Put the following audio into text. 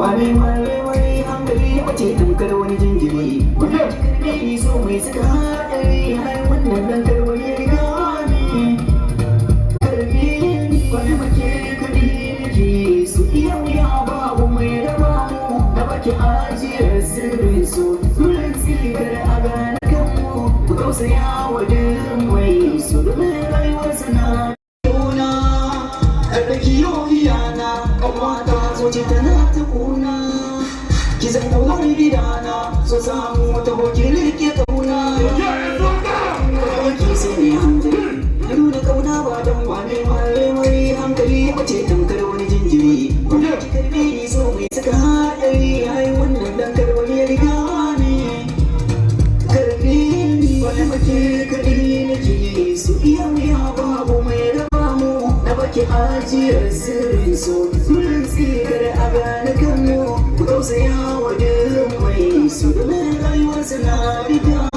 Wani wani hankali wace tamkar wani jinjiri. Wani karfi so mai saka haɗari har wannan dankar wani riga ne. Karfi wani mace kadi nake su iya wuya babu mai raba mu. Na baki ajiyar sirrin so turan tsigar a gane kanmu. Ku tausaya wa duk mai so domin rayuwar sana. Karɗaki yau iyana ƙanwata zo ce tana ta ƙuna. Ki zan ɗaunar gidana so samu wata hoki rike ƙauna. Kawai sai ne hankali na nuna ƙauna ba don wane mai hankali wace tamkar wani jinjiri. Wanda ki karɓe ni so mai saka haɗari ai wannan dankar wani ya riga ne. Karɓe ni wani mace kaɗi nake so iya wuya babu mai raba mu. Na baki ajiyar sirrin so turan tsigar a gane kanmu. Ku tausaya wa duk mai so domin rayuwarsa na bida.